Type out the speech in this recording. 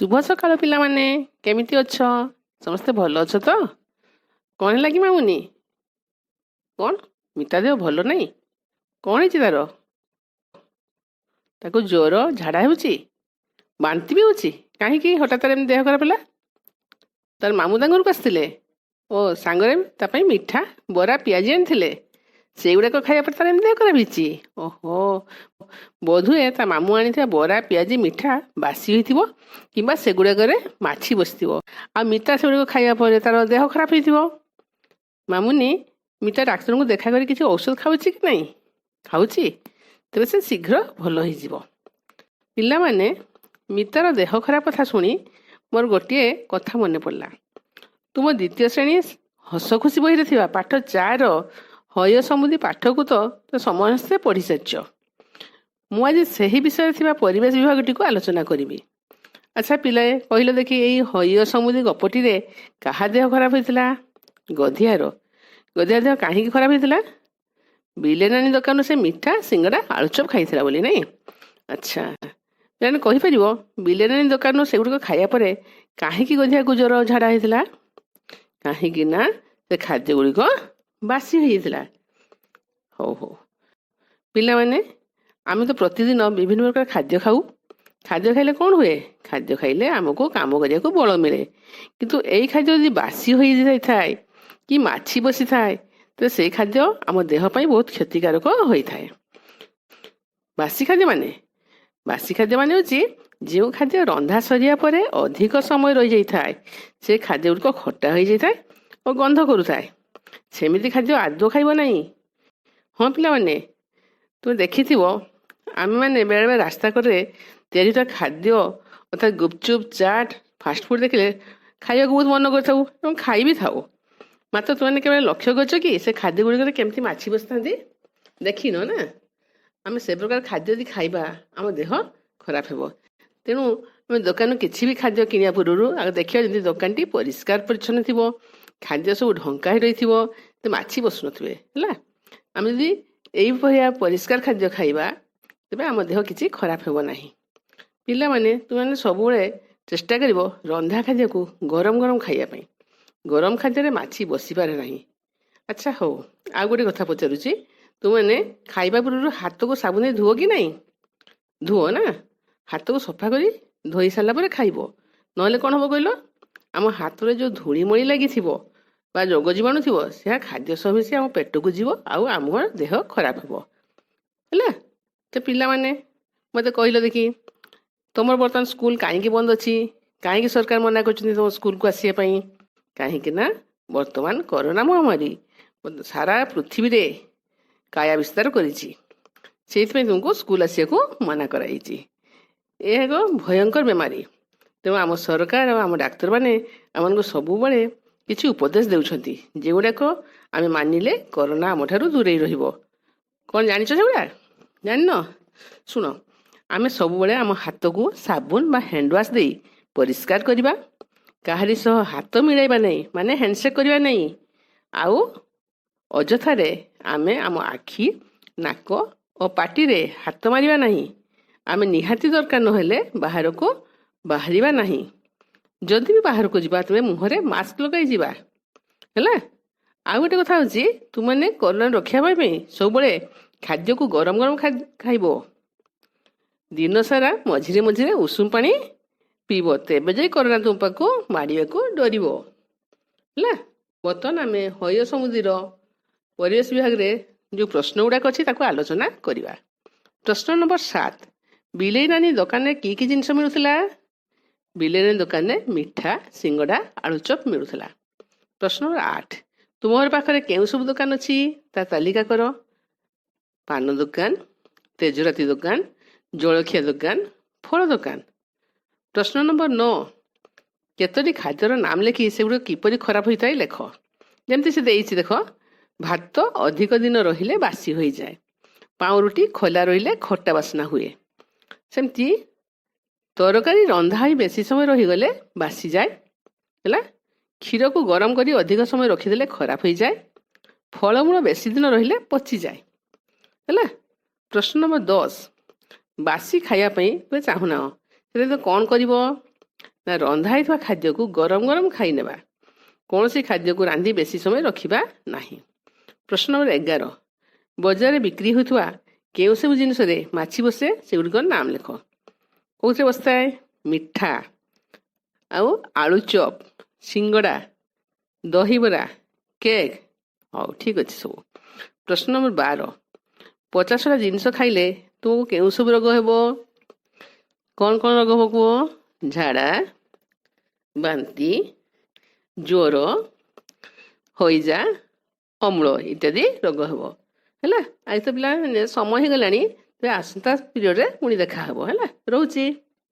शुभ सकाळ पिलाମାନେ କେମିତି ଅଛ? ସମସ୍ତେ ଭଲ ଅଛ ତ? କ'ଣ ହେଲା କି ମାମୁନି? କ'ଣ ମିତା ଦେହ ଭଲ ନାହିଁ? କ'ଣ ହେଇଛି ତାର? ତାକୁ ଜ୍ୱର ଝାଡ଼ା ହେଉଛି, ବାନ୍ତି ବି ହେଉଛି? କାହିଁକି ହଠାତ୍ ଏମିତି ଦେହ ଖରାପ ହେଲା? ତାର ମାମୁଁ ତାଙ୍କ ଘରକୁ ଆସିଥିଲେ ଓ ସାଙ୍ଗରେ ତା ପାଇଁ ମିଠା ବରା ପିଆଜି ଆଣିଥିଲେ, ସେଇଗୁଡ଼ାକ ଖାଇବା ପରେ ତାର ଏମିତି ଦେହ ଖରାପ ହେଇଛି? ଓହୋ, ବୋଧହୁଏ ତା ମାମୁଁ ଆଣିଥିବା ବରା ପିଆଜି ମିଠା ବାସି ହୋଇଥିବ କିମ୍ବା ସେଗୁଡ଼ାକରେ ମାଛି ବସିଥିବ, ଆଉ ମିତା ସେଗୁଡ଼ିକ ଖାଇବା ପରେ ତାର ଦେହ ଖରାପ ହେଇଥିବ। ମାମୁନି ମିତା ଡାକ୍ତରଙ୍କୁ ଦେଖା କରି କିଛି ଔଷଧ ଖାଉଛି କି ନାହିଁ? ଖାଉଛି, ତେବେ ସେ ଶୀଘ୍ର ଭଲ ହେଇଯିବ। ପିଲାମାନେ, ମିତାର ଦେହ ଖରାପ କଥା ଶୁଣି ମୋର ଗୋଟିଏ କଥା ମନେ ପଡ଼ିଲା। ତୁମ ଦ୍ୱିତୀୟ ଶ୍ରେଣୀ ହସ ଖୁସି ବହିରେ ଥିବା ପାଠ 4 ହୟ ସମୃଦ୍ଧି ପାଠକୁ ତ ସମସ୍ତେ ପଢ଼ିସାରିଛ। ମୁଁ ଆଜି ସେହି ବିଷୟରେ ଥିବା ପରିବେଶ ବିଭାଗଟିକୁ ଆଲୋଚନା କରିବି। ଆଚ୍ଛା ପିଲାଏ, କହିଲ ଦେଖି, ଏଇ ହୟ ସମୃଦ୍ଧି ଗପଟିରେ କାହା ଦେହ ଖରାପ ହୋଇଥିଲା? ଗଧିଆର। ଗଧିଆର ଦେହ କାହିଁକି ଖରାପ ହେଇଥିଲା? ବିଲେନାନୀ ଦୋକାନରୁ ସେ ମିଠା ସିଙ୍ଗଡ଼ା ଆଳୁଚପ ଖାଇଥିଲା ବୋଲି, ନାଇଁ? ଆଚ୍ଛା, ପିଲାମାନେ କହିପାରିବ ବିଲେନାନୀ ଦୋକାନରୁ ସେଗୁଡ଼ିକ ଖାଇବା ପରେ କାହିଁକି ଗଧିଆକୁ ଜ୍ୱର ଝାଡ଼ା ହେଇଥିଲା? କାହିଁକି ନା ସେ ଖାଦ୍ୟ ଗୁଡ଼ିକ ବାସି ହୋଇଯାଇଥିଲା। ହଉ ପିଲାମାନେ, ଆମେ ତ ପ୍ରତିଦିନ ବିଭିନ୍ନ ପ୍ରକାର ଖାଦ୍ୟ ଖାଉ। ଖାଦ୍ୟ ଖାଇଲେ କ'ଣ ହୁଏ? ଖାଦ୍ୟ ଖାଇଲେ ଆମକୁ କାମ କରିବାକୁ ବଳ ମିଳେ। କିନ୍ତୁ ଏଇ ଖାଦ୍ୟ ଯଦି ବାସି ହୋଇଯାଇଥାଏ କି ମାଛି ବସିଥାଏ, ତେବେ ସେଇ ଖାଦ୍ୟ ଆମ ଦେହ ପାଇଁ ବହୁତ କ୍ଷତିକାରକ ହୋଇଥାଏ। ବାସି ଖାଦ୍ୟ ମାନେ ହେଉଛି ଯେଉଁ ଖାଦ୍ୟ ରନ୍ଧା ସରିବା ପରେ ଅଧିକ ସମୟ ରହିଯାଇଥାଏ, ସେ ଖାଦ୍ୟ ଗୁଡ଼ିକ ଖଟା ହୋଇଯାଇଥାଏ ଓ ଗନ୍ଧ କରୁଥାଏ। ସେମିତି ଖାଦ୍ୟ ଆଦୌ ଖାଇବ ନାହିଁ। ହଁ ପିଲାମାନେ, ତୁମେ ଦେଖିଥିବ ଆମେମାନେ ବେଳେବେଳେ ରାସ୍ତା କଡ଼ରେ ତିଆରି ହୋଇଥିବା ଖାଦ୍ୟ ଅର୍ଥାତ୍ ଗୁପଚୁପ୍, ଚାଟ୍, ଫାଷ୍ଟଫୁଡ଼୍ ଦେଖିଲେ ଖାଇବାକୁ ବହୁତ ମନ କରିଥାଉ ଏବଂ ଖାଇ ବି ଥାଉ। ମାତ୍ର ତୁମେ କେବେ ଲକ୍ଷ୍ୟ କରିଛ କି ସେ ଖାଦ୍ୟ ଗୁଡ଼ିକରେ କେମିତି ମାଛି ବସିଥାନ୍ତି? ଦେଖିନ ନା? ଆମେ ସେ ପ୍ରକାର ଖାଦ୍ୟ ଯଦି ଖାଇବା, ଆମ ଦେହ ଖରାପ ହେବ। ତେଣୁ ଆମେ ଦୋକାନରୁ କିଛି ବି ଖାଦ୍ୟ କିଣିବା ପୂର୍ବରୁ ଆଗ ଦେଖିବା ଯେମିତି ଦୋକାନଟି ପରିଷ୍କାର ପରିଚ୍ଛନ୍ନ ଥିବ, ଖାଦ୍ୟ ସବୁ ଢଙ୍କା ହୋଇ ରହିଥିବ, ମାଛି ବସୁନଥିବେ। ହେଲା, ଆମେ ଯଦି ଏଇଭଳିଆ ପରିଷ୍କାର ଖାଦ୍ୟ ଖାଇବା, ତେବେ ଆମ ଦେହ କିଛି ଖରାପ ହେବ ନାହିଁ। ପିଲାମାନେ, ତୁମେମାନେ ସବୁବେଳେ ଚେଷ୍ଟା କରିବ ରନ୍ଧା ଖାଦ୍ୟକୁ ଗରମ ଗରମ ଖାଇବା ପାଇଁ। ଗରମ ଖାଦ୍ୟରେ ମାଛି ବସିପାରେ ନାହିଁ। ଆଚ୍ଛା ହଉ, ଆଉ ଗୋଟେ କଥା ପଚାରୁଛି, ତୁମେମାନେ ଖାଇବା ପୂର୍ବରୁ ହାତକୁ ସାବୁନ ଦେଇ ଧୁଅ କି ନାହିଁ? ଧୁଅ ନା? ହାତକୁ ସଫା କରି ଧୋଇ ସାରିଲା ପରେ ଖାଇବ, ନହେଲେ କ'ଣ ହେବ କହିଲ? ଆମ ହାତରେ ଯେଉଁ ଧୂଳିମଳି ଲାଗିଥିବ ବା ରୋଗ ଜୀବାଣୁ ଥିବ, ସେହା ଖାଦ୍ୟ ସହ ମିଶି ଆମ ପେଟକୁ ଯିବ ଆଉ ଆମ ଦେହ ଖରାପ ହେବ। ହେଲା, ତ ପିଲାମାନେ ମୋତେ କହିଲ ଦେଖି, ତୁମର ବର୍ତ୍ତମାନ ସ୍କୁଲ କାହିଁକି ବନ୍ଦ ଅଛି? କାହିଁକି ସରକାର ମନା କରିଛନ୍ତି ତୁମ ସ୍କୁଲକୁ ଆସିବା ପାଇଁ? କାହିଁକି ନା ବର୍ତ୍ତମାନ କରୋନା ମହାମାରୀ ସାରା ପୃଥିବୀରେ କାୟା ବିସ୍ତାର କରିଛି। ସେଇଥିପାଇଁ ତୁମକୁ ସ୍କୁଲ ଆସିବାକୁ ମନା କରାଯାଇଛି। ଏହା ଏକ ଭୟଙ୍କର ବେମାରୀ। ତେଣୁ ଆମ ସରକାର ଆଉ ଆମ ଡାକ୍ତରମାନେ ଆମମାନଙ୍କୁ ସବୁବେଳେ କିଛି ଉପଦେଶ ଦେଉଛନ୍ତି, ଯେଉଁଗୁଡ଼ାକ ଆମେ ମାନିଲେ କରୋନା ଆମଠାରୁ ଦୂରେଇ ରହିବ। କ'ଣ ଜାଣିଛ ସେଗୁଡ଼ା? ଜାଣିନ? ଶୁଣ, ଆମେ ସବୁବେଳେ ଆମ ହାତକୁ ସାବୁନ ବା ହ୍ୟାଣ୍ଡୱାଶ ଦେଇ ପରିଷ୍କାର କରିବା। କାହାରି ସହ ହାତ ମିଳାଇବା ନାହିଁ, ମାନେ ହ୍ୟାଣ୍ଡସେକ୍ କରିବା ନାହିଁ। ଆଉ ଅଯଥାରେ ଆମେ ଆମ ଆଖି, ନାକ ଓ ପାଟିରେ ହାତ ମାରିବା ନାହିଁ। ଆମେ ନିହାତି ଦରକାର ନହେଲେ ବାହାରକୁ ବାହାରିବା ନାହିଁ। ଯଦି ବି ବାହାରକୁ ଯିବା, ତେବେ ମୁହଁରେ ମାସ୍କ ଲଗାଇ ଯିବା। ହେଲା, ଆଉ ଗୋଟେ କଥା ହେଉଛି, ତୁମମାନେ କରୋନାରୁ ରକ୍ଷା ପାଇବା ପାଇଁ ସବୁବେଳେ ଖାଦ୍ୟକୁ ଗରମ ଗରମ ଖାଇବ। ଦିନସାରା ମଝିରେ ମଝିରେ ଉଷୁମ ପାଣି ପିଇବ, ତେବେ ଯାଇ କରୋନା ତୁମ ପାଖକୁ ମାଡ଼ିବାକୁ ଡରିବ। ହେଲା, ବର୍ତ୍ତମାନ ଆମେ ହୟ ସମୃଦ୍ଧିର ପରିବେଶ ବିଭାଗରେ ଯେଉଁ ପ୍ରଶ୍ନ ଗୁଡ଼ାକ ଅଛି ତାକୁ ଆଲୋଚନା କରିବା। ପ୍ରଶ୍ନ ନମ୍ବର 7, ବିଲେଇ ନାନୀ ଦୋକାନରେ କି କି ଜିନିଷ ମିଳୁଥିଲା? ବିଲେଇ ନାନୀ ଦୋକାନରେ ମିଠା, ସିଙ୍ଗଡ଼ା, ଆଳୁଚପ ମିଳୁଥିଲା। ପ୍ରଶ୍ନ ନମ୍ବର 8, ତୁମ ଘର ପାଖରେ କେଉଁ ସବୁ ଦୋକାନ ଅଛି? ତା ତାଲିକା କର। ପାନ ଦୋକାନ, ତେଜରାତି ଦୋକାନ, ଜଳଖିଆ ଦୋକାନ, ଫଳ ଦୋକାନ। ପ୍ରଶ୍ନ ନମ୍ବର 9, କେତୋଟି ଖାଦ୍ୟର ନାମ ଲେଖି ସେଗୁଡ଼ିକ କିପରି ଖରାପ ହୋଇଥାଏ ଲେଖ। ଯେମିତି ସେ ଦେଇଛି ଦେଖ, ଭାତ ଅଧିକ ଦିନ ରହିଲେ ବାସି ହୋଇଯାଏ, ପାଉଁରୁଟି ଖୋଲା ରହିଲେ ଖଟା ବାସ୍ନା ହୁଏ। ସେମିତି ତରକାରୀ ରନ୍ଧା ହୋଇ ବେଶୀ ସମୟ ରହିଗଲେ ବାସିଯାଏ। ହେଲା, କ୍ଷୀରକୁ ଗରମ କରି ଅଧିକ ସମୟ ରଖିଦେଲେ ଖରାପ ହୋଇଯାଏ, ଫଳମୂଳ ବେଶୀ ଦିନ ରହିଲେ ପଚିଯାଏ। ହେଲା, ପ୍ରଶ୍ନ ନମ୍ବର 10, ବାସି ଖାଇବା ପାଇଁ ତୁମେ ଚାହୁଁନାହ, ସେଥିରେ କ'ଣ କରିବ? ନା ରନ୍ଧା ହେଇଥିବା ଖାଦ୍ୟକୁ ଗରମ ଗରମ ଖାଇନେବା। କୌଣସି ଖାଦ୍ୟକୁ ରାନ୍ଧି ବେଶୀ ସମୟ ରଖିବା ନାହିଁ। ପ୍ରଶ୍ନ ନମ୍ବର 11, ବଜାରରେ ବିକ୍ରି ହେଉଥିବା କେଉଁ ସବୁ ଜିନିଷରେ ମାଛି ବସେ ସେଗୁଡ଼ିକର ନାମ ଲେଖ। କେଉଁଥିରେ ବସିଥାଏ? ମିଠା, ଆଉ ଆଳୁ ଚପ୍, ସିଙ୍ଗଡ଼ା, ଦହିବରା, କେକ୍। ହଉ, ଠିକ୍ ଅଛି ସବୁ। ପ୍ରଶ୍ନ ନମ୍ବର 12, ପଚାସଢ଼ା ଜିନିଷ ଖାଇଲେ ତୁମକୁ କେଉଁ ସବୁ ରୋଗ ହେବ? କ'ଣ କ'ଣ ରୋଗ ହେବ କୁହ? ଝାଡ଼ା, ବାନ୍ତି, ଜ୍ୱର, ହଇଜା, ଅମ୍ଳ ଇତ୍ୟାଦି ରୋଗ ହେବ। ହେଲା, ଆଜି ତ ପିଲା ସମୟ ହେଇଗଲାଣି, ତେବେ ଆସନ୍ତା ପିରିୟଡ଼ରେ ପୁଣି ଦେଖା ହେବ। ହେଲା, ରହୁଛି।